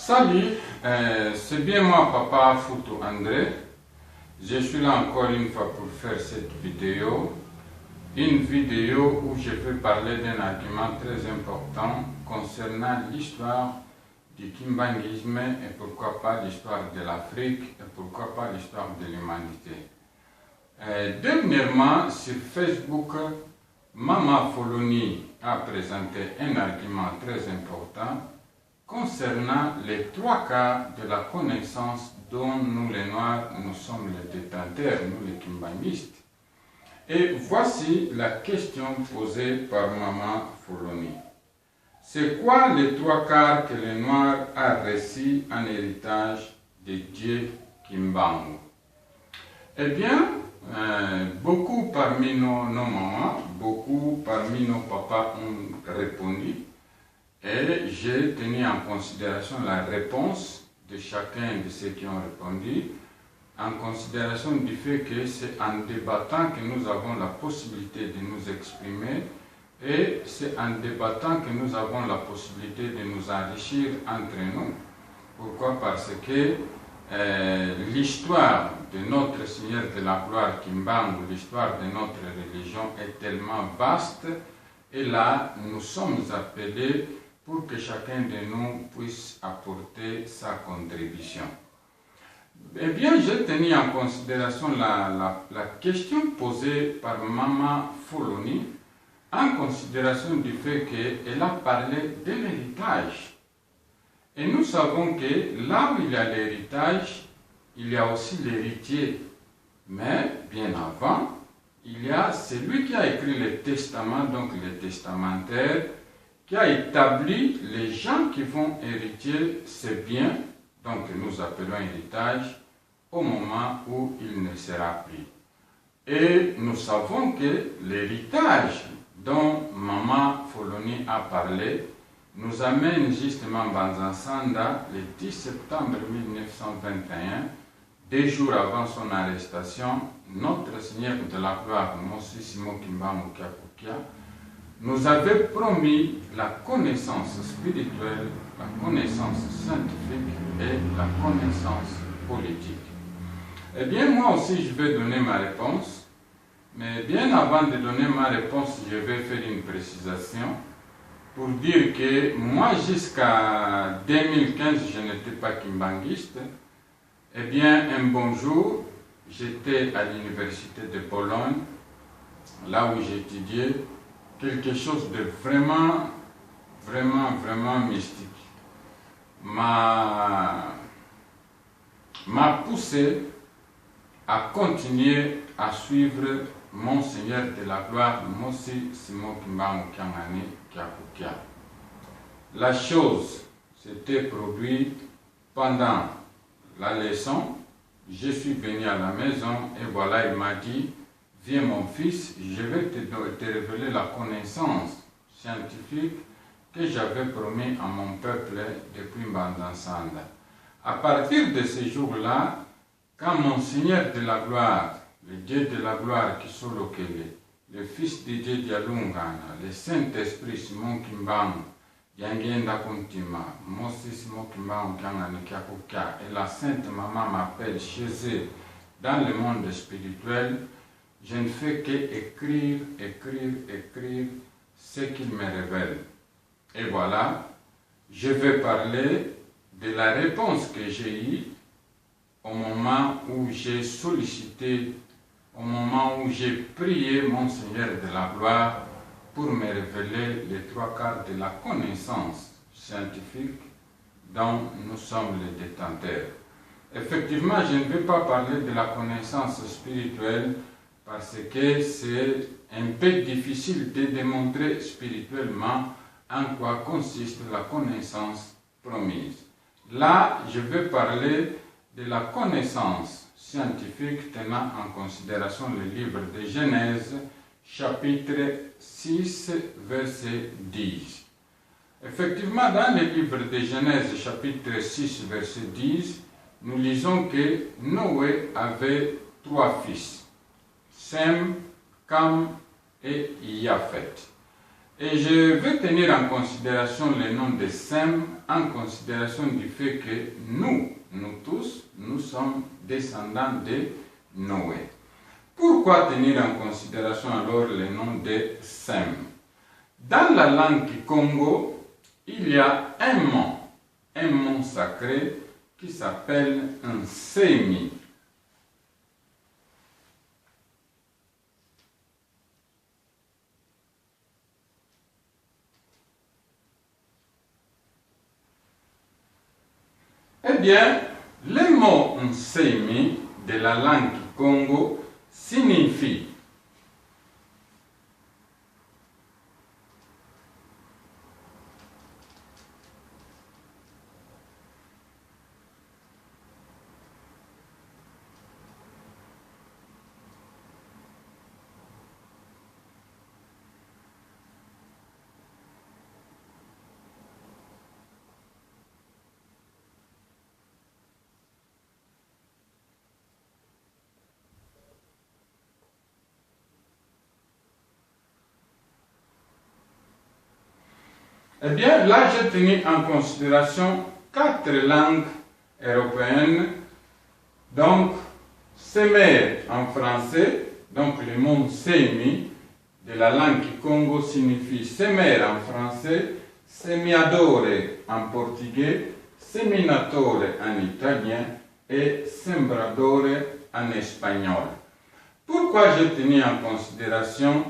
Salut, c'est bien moi, Papa Foutou André. Je suis là encore une fois pour faire cette vidéo. Une vidéo où je vais parler d'un argument très important concernant l'histoire du kimbanguisme et pourquoi pas l'histoire de l'Afrique et pourquoi pas l'histoire de l'humanité. Dernièrement, sur Facebook, Mama Foloni a présenté un argument très important concernant les trois quarts de la connaissance dont nous les Noirs, nous sommes les détenteurs, nous les kimbanguistes. Et voici la question posée par Mama Foloni. C'est quoi les trois quarts que les Noirs ont reçus en héritage de Dieu Kimbangu? Eh bien, beaucoup parmi nos mamans, beaucoup parmi nos papas ont répondu. Et j'ai tenu en considération la réponse de chacun de ceux qui ont répondu, en considération du fait que c'est en débattant que nous avons la possibilité de nous exprimer et c'est en débattant que nous avons la possibilité de nous enrichir entre nous. Pourquoi? Parce que l'histoire de notre Seigneur de la gloire Kimbangu, l'histoire de notre religion est tellement vaste et là nous sommes appelés pour que chacun de nous puisse apporter sa contribution. Eh bien, j'ai tenu en considération la question posée par Mama Foloni, en considération du fait qu'elle a parlé de l'héritage. Et nous savons que là où il y a l'héritage, il y a aussi l'héritier. Mais bien avant, il y a celui qui a écrit le testament, donc le testamentaire, qui a établi les gens qui vont hériter ces biens, donc que nous appelons héritage, au moment où il ne sera plus. Et nous savons que l'héritage dont Mama Foloni a parlé nous amène justement Banzansanda le 10 septembre 1921, 2 jours avant son arrestation, notre Seigneur de la gloire, Mossi Simon Kimbangu Kyakukia, nous avait promis la connaissance spirituelle, la connaissance scientifique et la connaissance politique. Eh bien, moi aussi, je vais donner ma réponse, mais bien avant de donner ma réponse, je vais faire une précisation pour dire que moi, jusqu'à 2015, je n'étais pas kimbanguiste. Eh bien, un bon jour, j'étais à l'université de Bologne, là où j'étudiais, quelque chose de vraiment mystique m'a poussé à continuer à suivre mon Seigneur de la gloire, Mossi Simon Kimbangu Kyakukia. La chose s'était produite pendant la leçon. Je suis venu à la maison et voilà, il m'a dit: viens mon fils, je vais te révéler la connaissance scientifique que j'avais promis à mon peuple depuis Banzansanda. À partir de ce jour-là, quand mon Seigneur de la gloire, le Dieu de la gloire Kisolokele, le Fils de Dieu Dialungana, le Saint-Esprit Simon Kimbangu, Yangenda Kuntima, Mossi Simon Kimbangu Kyangani Kyakukia et la Sainte Maman m'appelle chez eux dans le monde spirituel, je ne fais qu'écrire ce qu'il me révèle. Et voilà, je vais parler de la réponse que j'ai eue au moment où j'ai sollicité, au moment où j'ai prié mon Seigneur de la gloire pour me révéler les trois quarts de la connaissance scientifique dont nous sommes les détenteurs. Effectivement, je ne vais pas parler de la connaissance spirituelle parce que c'est un peu difficile de démontrer spirituellement en quoi consiste la connaissance promise. Là, je vais parler de la connaissance scientifique tenant en considération le livre de Genèse, chapitre 6, verset 10. Effectivement, dans le livre de Genèse, chapitre 6, verset 10, nous lisons que Noé avait 3 fils, Sem, Cam et Japhet. Et je vais tenir en considération le nom de Sem, en considération du fait que nous tous, nous sommes descendants de Noé. Pourquoi tenir en considération alors le nom de Sem? Dans la langue Kikongo, il y a un mot sacré qui s'appelle un Semi. Eh bien, le mot Nsemi de la langue Kikongo signifie Eh bien, là, j'ai tenu en considération 4 langues européennes. Donc, semer en français, donc le mot semi de la langue Kikongo signifie semer en français, semiadore en portugais, seminatore en italien et sembradore en espagnol. Pourquoi j'ai tenu en considération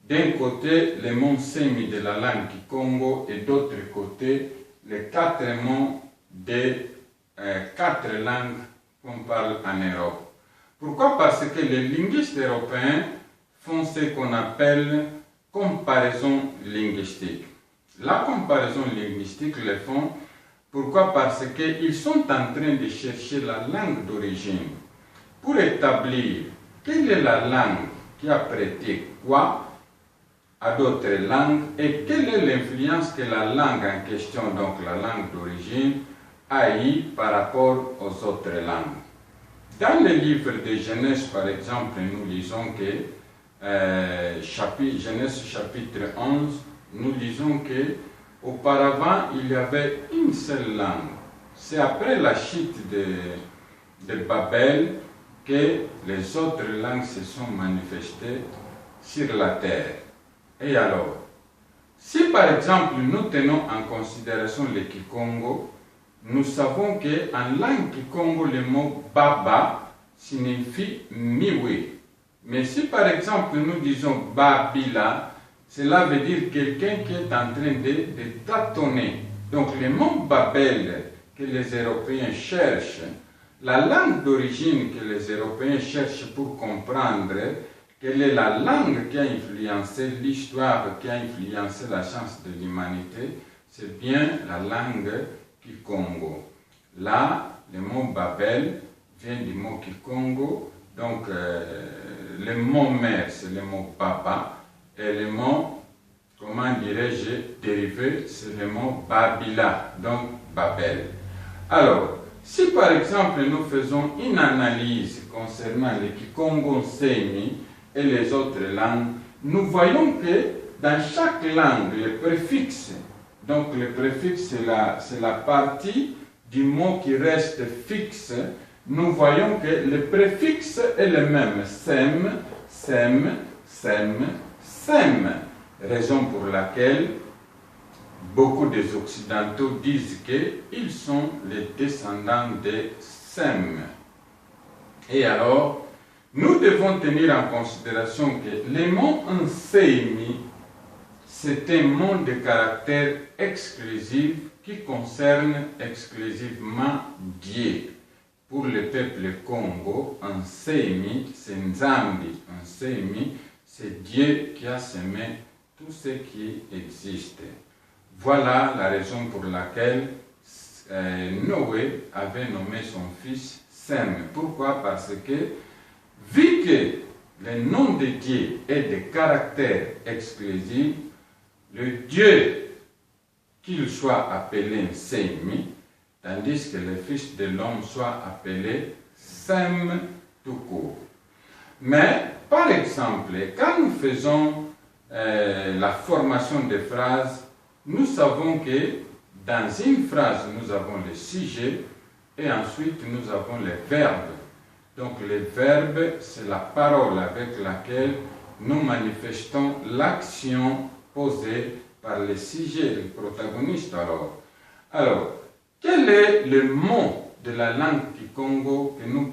d'un côté les mots semi de la langue Kikongo et d'autre côté les 4 mots des 4 langues qu'on parle en Europe? Pourquoi? Parce que les linguistes européens font ce qu'on appelle comparaison linguistique. La comparaison linguistique le font. Pourquoi? Parce qu'ils sont en train de chercher la langue d'origine pour établir quelle est la langue qui a prêté quoi à d'autres langues et quelle est l'influence que la langue en question, donc la langue d'origine, a eu par rapport aux autres langues. Dans le livre de Genèse, par exemple, nous lisons que, Genèse chapitre 11, nous lisons que auparavant il y avait une seule langue. C'est après la chute de Babel que les autres langues se sont manifestées sur la terre. Et alors, si par exemple nous tenons en considération le Kikongo, nous savons qu'en langue Kikongo, le mot Baba signifie miwe. Mais si par exemple nous disons Babila, cela veut dire quelqu'un qui est en train de tâtonner. Donc le mot Babel que les Européens cherchent, la langue d'origine que les Européens cherchent pour comprendre quelle est la langue qui a influencé l'histoire, qui a influencé la chance de l'humanité, c'est bien la langue Kikongo. Là, le mot Babel vient du mot Kikongo, donc le mot mère, c'est le mot Baba, et le mot, comment dirais-je, dérivé, c'est le mot Babila, donc Babel. Alors, si par exemple nous faisons une analyse concernant le Kikongo Nsemi et les autres langues, nous voyons que dans chaque langue, le préfixe, donc le préfixe c'est la partie du mot qui reste fixe, nous voyons que le préfixe est le même, sem, sem, sem, sem. Raison pour laquelle beaucoup des Occidentaux disent qu'ils sont les descendants de Sem. Et alors, nous devons tenir en considération que le mot Nsemi, c'est un mot de caractère exclusif qui concerne exclusivement Dieu. Pour le peuple Congo, Nsemi, c'est Nzambi. Nsemi, c'est Dieu qui a semé tout ce qui existe. Voilà la raison pour laquelle Noé avait nommé son fils Sem. Pourquoi? Parce que, vu que le nom de Dieu est de caractère exclusif, le Dieu, qu'il soit appelé Nsemi, tandis que le Fils de l'homme soit appelé Sem tout court. Mais, par exemple, quand nous faisons la formation des phrases, nous savons que dans une phrase, nous avons le sujet et ensuite nous avons les verbes. Donc les verbes, c'est la parole avec laquelle nous manifestons l'action posée par le sujet, le protagoniste. Alors, quel est le mot de la langue Kikongo que nous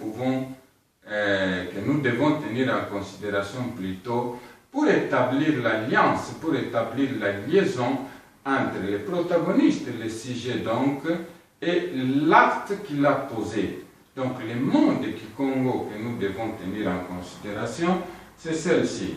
devons tenir en considération plutôt pour établir l'alliance, pour établir la liaison entre le protagoniste, le sujet donc, et l'acte qu'il a posé. Donc le mot de Kikongo que nous devons tenir en considération, c'est celle-ci.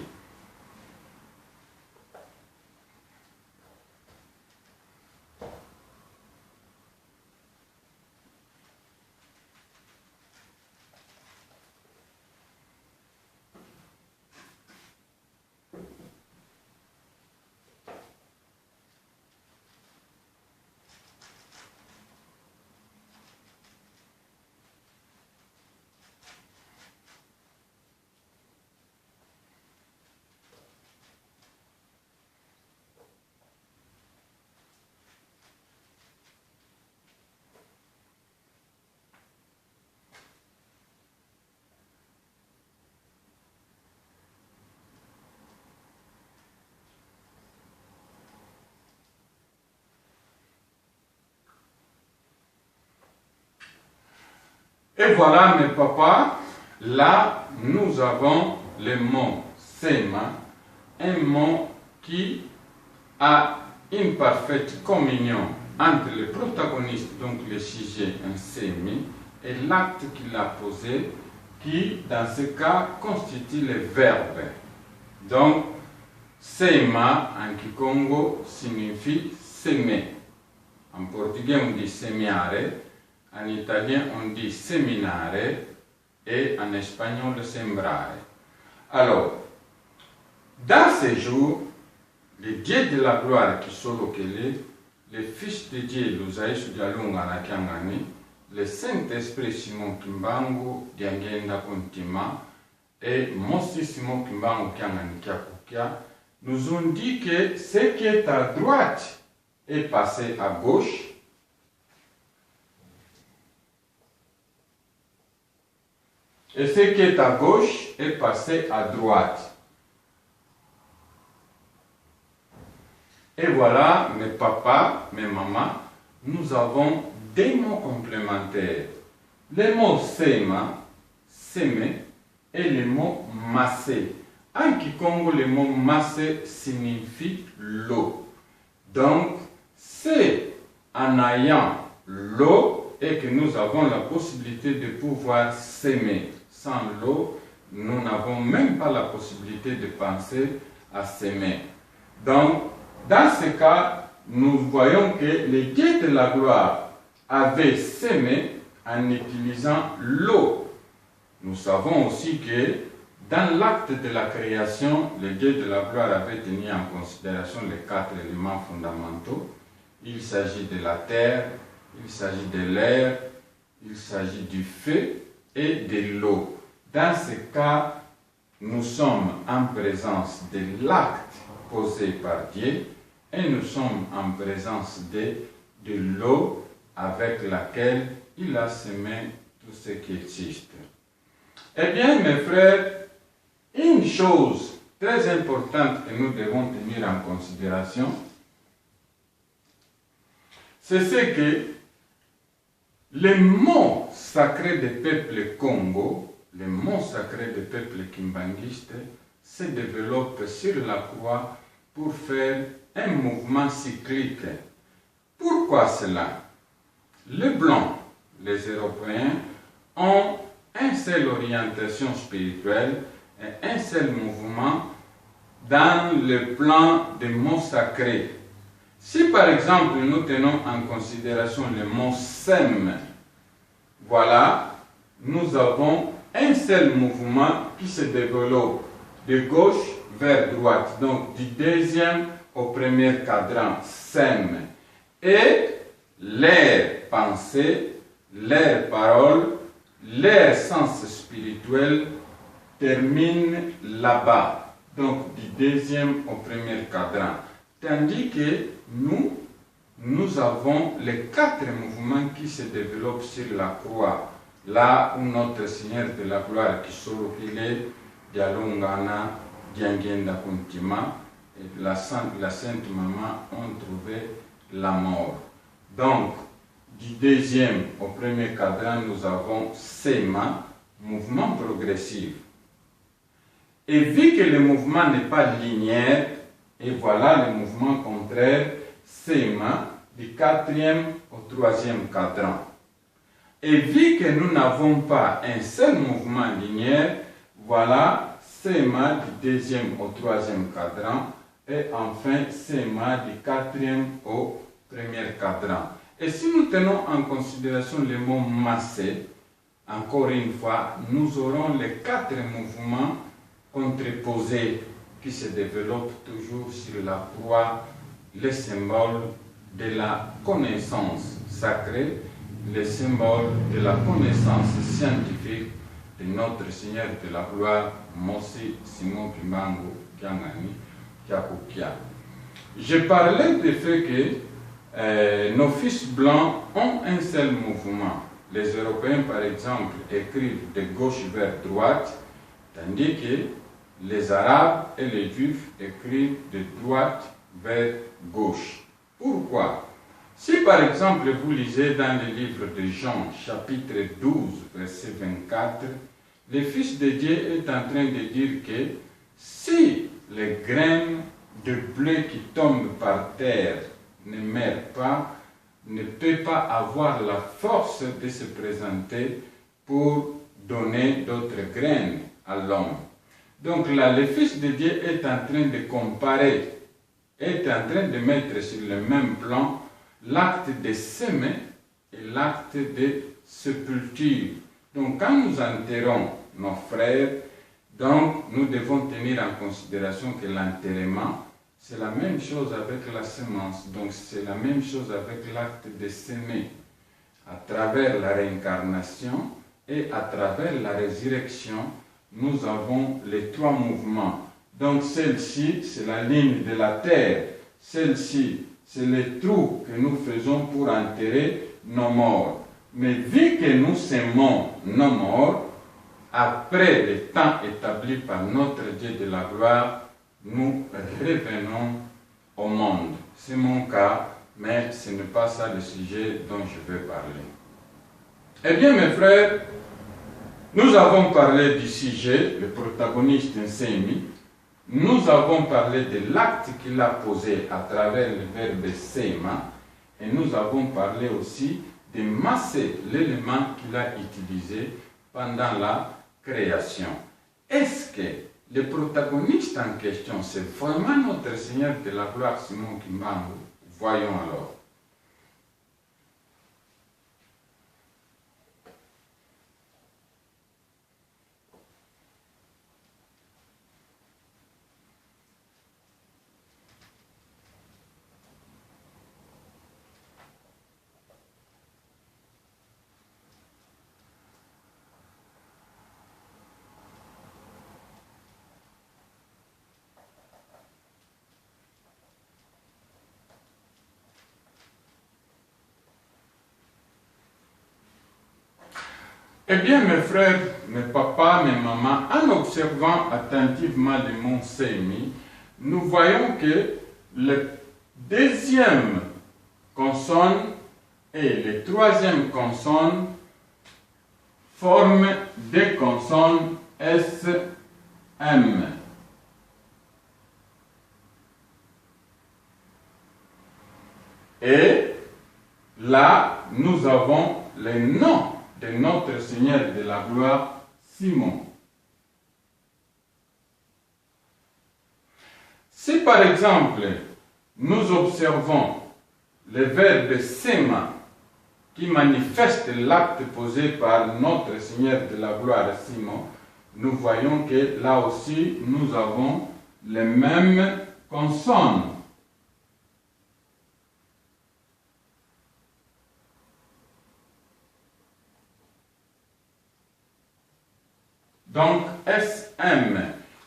Et voilà, mes papas, là, nous avons le mot sema, un mot qui a une parfaite communion entre le protagoniste, donc le sujet, un semi, et l'acte qu'il a posé, qui, dans ce cas, constitue le verbe. Donc, sema, en Kikongo, signifie semer. En portugais, on dit semeare. En italien, on dit seminare et en espagnol, sembrare. Alors, dans ces jours, le Dieu de la gloire qui solo kele, le Fils de Dieu, Luzaïs Dialunga na Kiangani, le Saint-Esprit Simon Kimbangu, Diangenda Kontima, et Mossi Simon Kimbangu Kiangani Kiakukia, nous ont dit que ce qui est à droite est passé à gauche, et ce qui est à gauche est passé à droite. Et voilà, mes papas, mes mamans, nous avons des mots complémentaires. Le mot sema, semer, et le mot masser. En Kikongo, le mot masser signifie l'eau. Donc, c'est en ayant l'eau et que nous avons la possibilité de pouvoir s'aimer. Sans l'eau, nous n'avons même pas la possibilité de penser à s'aimer. Donc, dans ce cas, nous voyons que le Dieu de la gloire avait s'aimé en utilisant l'eau. Nous savons aussi que dans l'acte de la création, le Dieu de la gloire avait tenu en considération les 4 éléments fondamentaux. Il s'agit de la terre, il s'agit de l'air, il s'agit du feu et de l'eau. Dans ce cas, nous sommes en présence de l'acte posé par Dieu et nous sommes en présence de l'eau avec laquelle il a semé tout ce qui existe. Eh bien, mes frères, une chose très importante que nous devons tenir en considération, c'est ce que les mots sacrés des peuples Congo, les mots sacrés des peuples kimbanguistes, se développent sur la croix pour faire un mouvement cyclique. Pourquoi cela? Les Blancs, les Européens, ont une seule orientation spirituelle et un seul mouvement dans le plan des mots sacrés. Si par exemple nous tenons en considération le mot sème, voilà, nous avons un seul mouvement qui se développe de gauche vers droite, donc du deuxième au premier cadran, sème. Et leur pensée, leur parole, leur sens spirituel termine là-bas. donc du deuxième au premier cadran. Tandis que nous avons les 4 mouvements qui se développent sur la croix. Là où notre Seigneur de la gloire qui sorokile, Dialungana, Diangenda Kuntima, et la Sainte Maman ont trouvé la mort. Donc, du deuxième au premier cadran, nous avons Sema, mouvement progressif. Et vu que le mouvement n'est pas linéaire, et voilà le mouvement contraire, Sema, du 4e au 3e cadran. Et vu que nous n'avons pas un seul mouvement linéaire, voilà Sema du 2e au 3e cadran, et enfin Sema du 4e au 1er cadran. Et si nous tenons en considération le mot massé, encore une fois, nous aurons les 4 mouvements contreposés qui se développent toujours sur la croix, les symboles de la connaissance sacrée, les symboles de la connaissance scientifique de notre Seigneur de la gloire, Mosi Simon Kimbangu Kiangani Kiakukia. Je parlais du fait que nos fils blancs ont un seul mouvement. Les Européens, par exemple, écrivent de gauche vers droite, tandis que les Arabes et les Juifs écrivent de droite vers gauche. Pourquoi? Si par exemple vous lisez dans le livre de Jean, chapitre 12, verset 24, le Fils de Dieu est en train de dire que si les graines de blé qui tombent par terre ne meurent pas, ne peut pas avoir la force de se présenter pour donner d'autres graines à l'homme. Donc là, le Fils de Dieu est en train de comparer, est en train de mettre sur le même plan l'acte de semer et l'acte de sépulture. Donc quand nous enterrons nos frères, donc nous devons tenir en considération que l'enterrement, c'est la même chose avec la semence. Donc c'est la même chose avec l'acte de semer. À travers la réincarnation et à travers la résurrection, nous avons les 3 mouvements. Donc celle-ci, c'est la ligne de la terre. Celle-ci, c'est les trous que nous faisons pour enterrer nos morts. Mais vu que nous semons nos morts, après le temps établi par notre Dieu de la gloire, nous revenons au monde. C'est mon cas, mais ce n'est pas ça le sujet dont je vais parler. Eh bien, mes frères, nous avons parlé du sujet, le protagoniste Nsemi. Nous avons parlé de l'acte qu'il a posé à travers le verbe Sema, et nous avons parlé aussi de masser, l'élément qu'il a utilisé pendant la création. Est-ce que le protagoniste en question, c'est vraiment notre Seigneur de la gloire, Simon Kimbangu? Voyons alors. Eh bien, mes frères, mes papas, mes mamans, en observant attentivement le mont Semi, nous voyons que le deuxième consonne et le troisième consonne forment des consonnes SM. Et là, nous avons les noms de notre Seigneur de la gloire, Simon. Si par exemple, nous observons le verbe Sema qui manifeste l'acte posé par notre Seigneur de la gloire, Simon, nous voyons que là aussi, nous avons les mêmes consonnes. Donc, SM.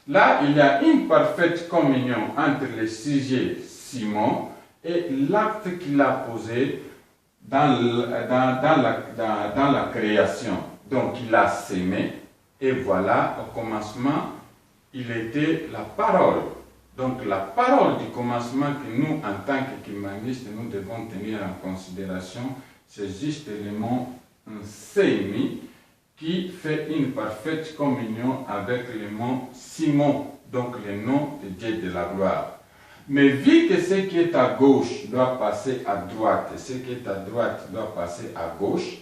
Là, il y a une parfaite communion entre le sujet Simon et l'acte qu'il a posé dans la création. Donc, il a sémé, et voilà, au commencement, il était la parole. Donc, la parole du commencement que nous, en tant qu'humanistes, nous devons tenir en considération, c'est juste le mot sémi, qui fait une parfaite communion avec le mot Simon, donc le nom de Dieu de la gloire. Mais vu que ce qui est à gauche doit passer à droite, et ce qui est à droite doit passer à gauche,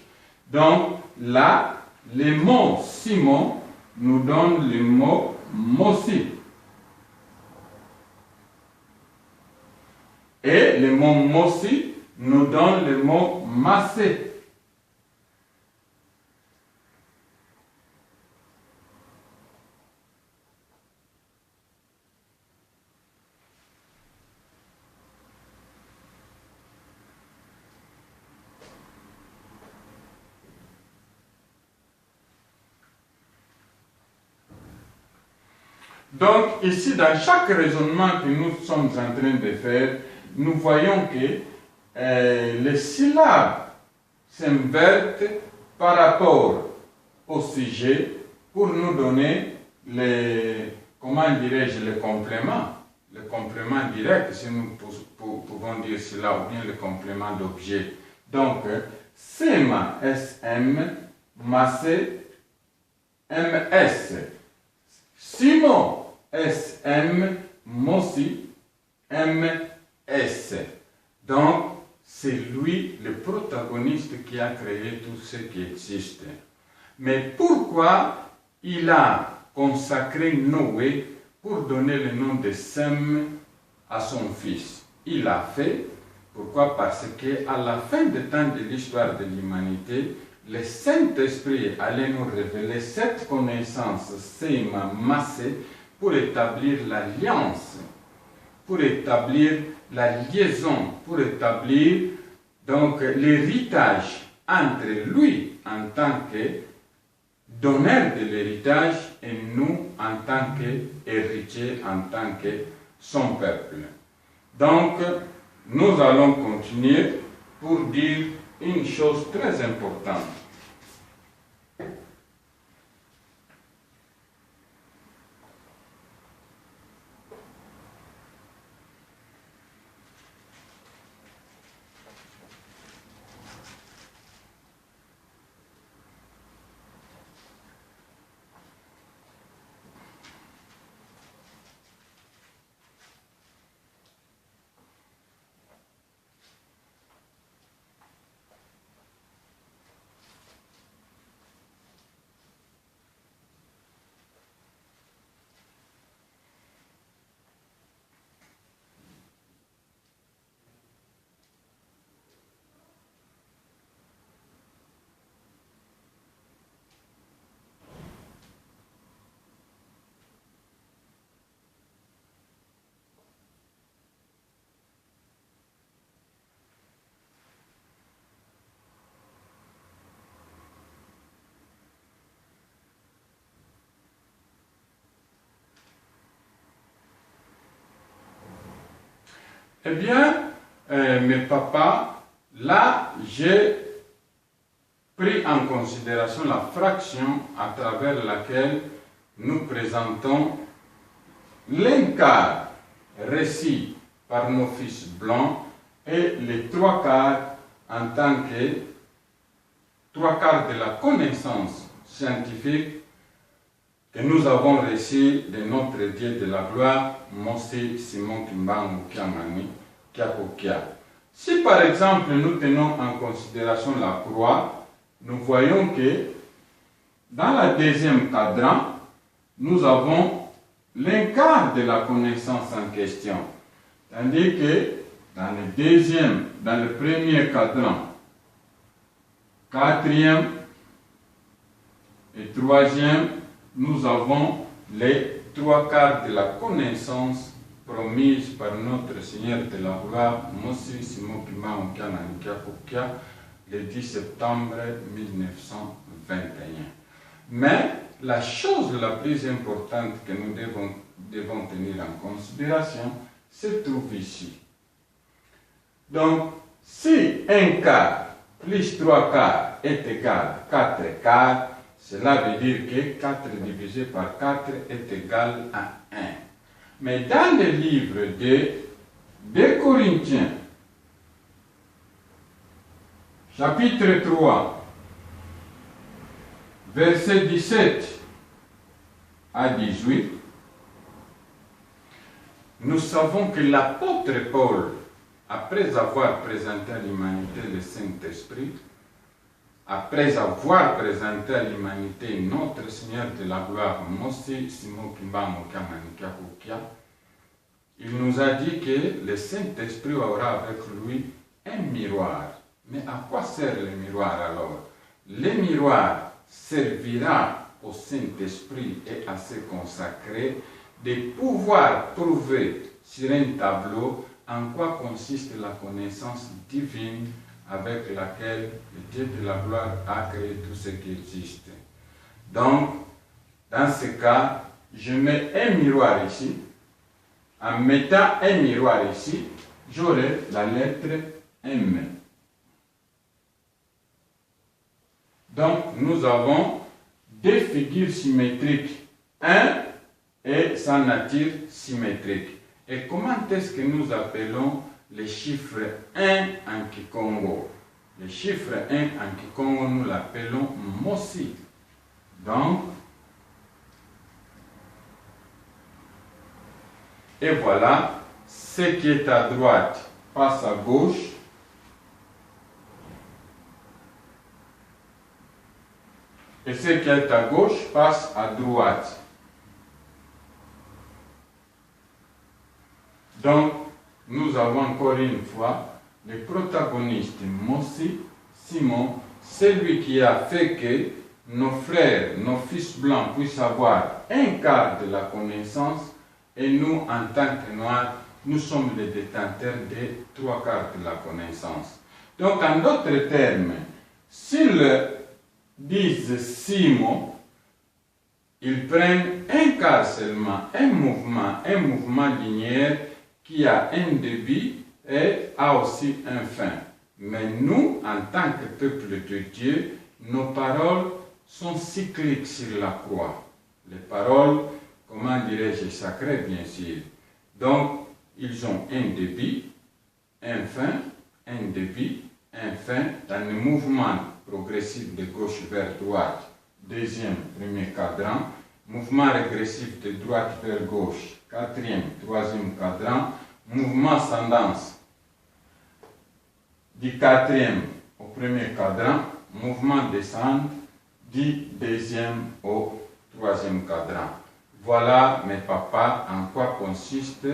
donc là, le mot Simon nous donne le mot Mossi. Et le mot Mossi nous donne le mot Massé. Donc, ici, dans chaque raisonnement que nous sommes en train de faire, nous voyons que les syllabes s'invertent par rapport au sujet pour nous donner les, comment dirais-je, le complément direct, si nous pouvons dire cela, ou bien le complément d'objet. Donc, SEMA, SM, Massé, MS. Simon, SM, Mossi, MS. Donc, c'est lui le protagoniste qui a créé tout ce qui existe. Mais pourquoi il a consacré Noé pour donner le nom de Sem à son fils? Il l'a fait, pourquoi? Parce qu'à la fin des temps de l'histoire de l'humanité, le Saint-Esprit allait nous révéler cette connaissance, Sema, Massé, pour établir l'alliance, pour établir la liaison, pour établir donc l'héritage entre lui en tant que donneur de l'héritage et nous en tant qu'héritiers, en tant que son peuple. Donc, nous allons continuer pour dire une chose très importante. Eh bien, mes papas, là, j'ai pris en considération la fraction à travers laquelle nous présentons l'un-quart récit par nos fils blancs et les trois quarts en tant que trois quarts de la connaissance scientifique que nous avons reçu de notre Dieu de la gloire, Mossi Simon Kimbangu Kiamani Kiakokia. Si par exemple nous tenons en considération la croix, nous voyons que dans la deuxième cadran, nous avons l'un quart de la connaissance en question. Tandis que dans le premier cadran, quatrième et troisième, nous avons les trois quarts de la connaissance promise par notre Seigneur de la gloire, Mossi Simon Kimbangu Kiamani Kiakokia, le 10 septembre 1921. Mais la chose la plus importante que nous devons tenir en considération se trouve ici. Donc, si 1 quart plus 3 quarts est égal à 4 quarts, cela veut dire que 4 divisé par 4 est égal à 1. Mais dans le livre de 2 Corinthiens, chapitre 3, versets 17 à 18, nous savons que l'apôtre Paul, après avoir présenté à l'humanité le Saint-Esprit, après avoir présenté à l'humanité notre Seigneur de la gloire, Mosi Simon Kimbamo Kamanikia, il nous a dit que le Saint-Esprit aura avec lui un miroir. Mais à quoi sert le miroir alors? Le miroir servira au Saint-Esprit et à ses consacrés de pouvoir prouver sur un tableau en quoi consiste la connaissance divine avec laquelle le Dieu de la gloire a créé tout ce qui existe. Donc, dans ce cas, je mets un miroir ici. En mettant un miroir ici, j'aurai la lettre M. Donc, nous avons deux figures symétriques, 1 et sa nature symétrique. Et comment est-ce que nous appelons le chiffre 1 en Kikongo? Le chiffre 1 en Kikongo, nous l'appelons Mosi. Donc, et voilà, ce qui est à droite passe à gauche. Et ce qui est à gauche passe à droite. Donc, nous avons encore une fois le protagoniste Mosi, Simon, celui qui a fait que nos frères, nos fils blancs puissent avoir un quart de la connaissance et nous, en tant que noirs, nous sommes les détenteurs des 3 quarts de la connaissance. Donc, en d'autres termes, s'ils disent Simon, ils prennent un quart seulement, un mouvement linéaire qui a un début et a aussi un fin. Mais nous, en tant que peuple de Dieu, nos paroles sont cycliques sur la croix. Les paroles, comment dirais-je, sacrées bien sûr. Donc, ils ont un début, un fin, un début, un fin, dans le mouvement progressif de gauche vers droite, deuxième, premier cadran, mouvement régressif de droite vers gauche, quatrième, troisième cadran, mouvement ascendance du quatrième au premier cadran, mouvement descente du deuxième au troisième cadran. Voilà, mes papas, en quoi consistent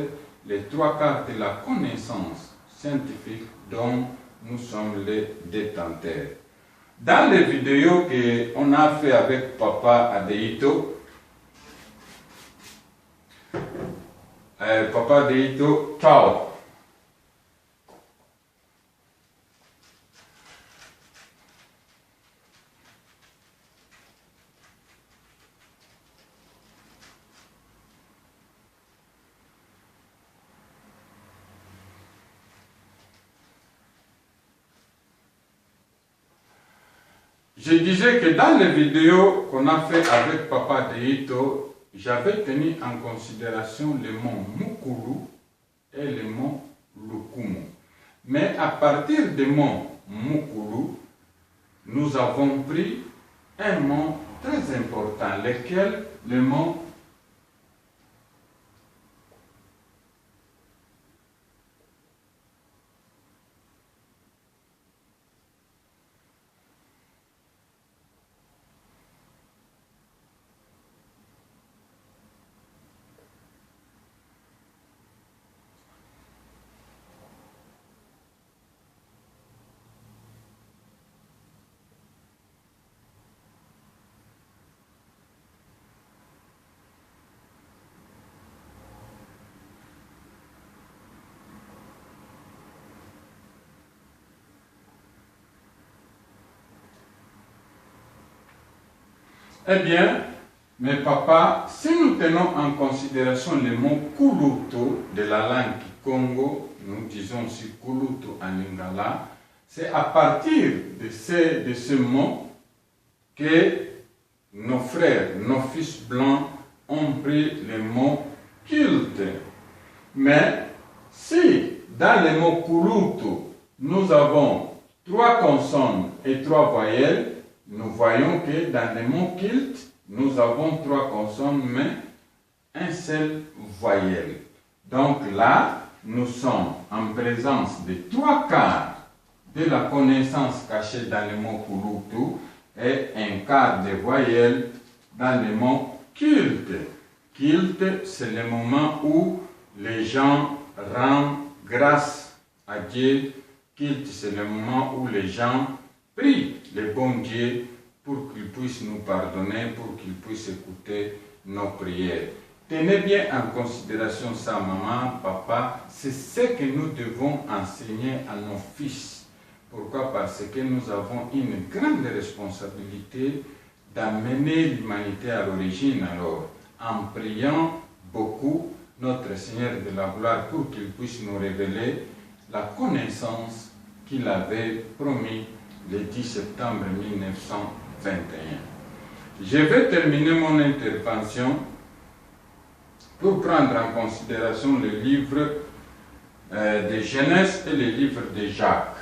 les 3 quarts de la connaissance scientifique dont nous sommes les détenteurs. Dans les vidéos qu'on a fait avec Papa Adeito, Papa Adeito, ciao. Je disais que dans les vidéos qu'on a fait avec Papa Deito, j'avais tenu en considération le mot Mukulu et le mot Lukumu. Mais à partir du mot Mukulu, nous avons pris un mot très important, lequel le mot Eh bien, mes papas, si nous tenons en considération le mot Kulutu de la langue Congo, nous disons aussi Kulutu en lingala, c'est à partir de ce mot que nos frères, nos fils blancs ont pris le mot culte. Mais si dans le mot Kulutu, nous avons 3 consonnes et 3 voyelles, nous voyons que dans le mot culte, nous avons 3 consonnes, mais un seul voyelle. Donc là, nous sommes en présence de 3 quarts de la connaissance cachée dans le mot Kulutu et un quart de voyelles dans le mot culte. Culte, c'est le moment où les gens rendent grâce à Dieu. Culte, c'est le moment où les gens prient le bon Dieu pour qu'il puisse nous pardonner, pour qu'il puisse écouter nos prières. Tenez bien en considération ça, maman, papa, c'est ce que nous devons enseigner à nos fils. Pourquoi? Parce que nous avons une grande responsabilité d'amener l'humanité à l'origine, alors, en priant beaucoup notre Seigneur de la gloire pour qu'il puisse nous révéler la connaissance qu'il avait promis le 10 septembre 1921. Je vais terminer mon intervention pour prendre en considération le livre de Genèse et le livre de Jacques.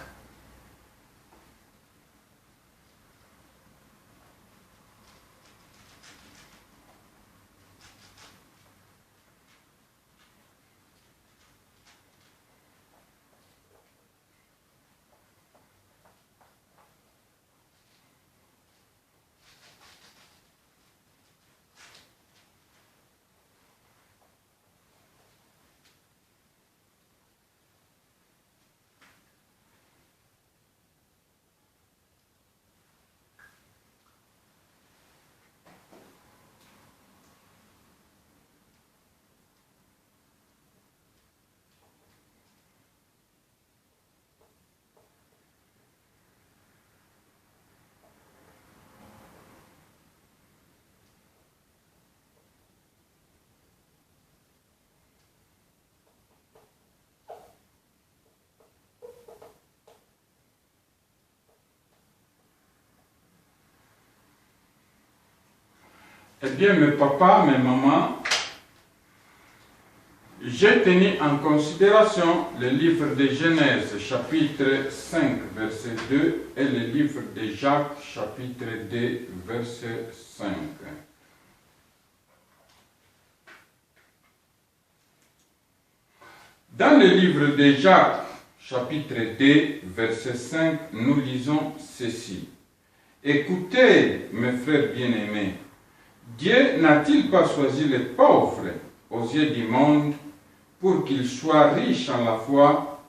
Eh bien, mes papas, mes mamans, j'ai tenu en considération le livre de Genèse, chapitre 5, verset 2, et le livre de Jacques, chapitre 2, verset 5. Dans le livre de Jacques, chapitre 2, verset 5, nous lisons ceci. Écoutez, mes frères bien-aimés, Dieu n'a-t-il pas choisi les pauvres aux yeux du monde pour qu'ils soient riches en la foi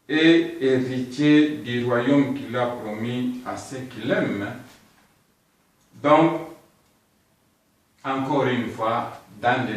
et héritiers du royaume qu'il a promis à ceux qui l'aiment? Donc, encore une fois, dans les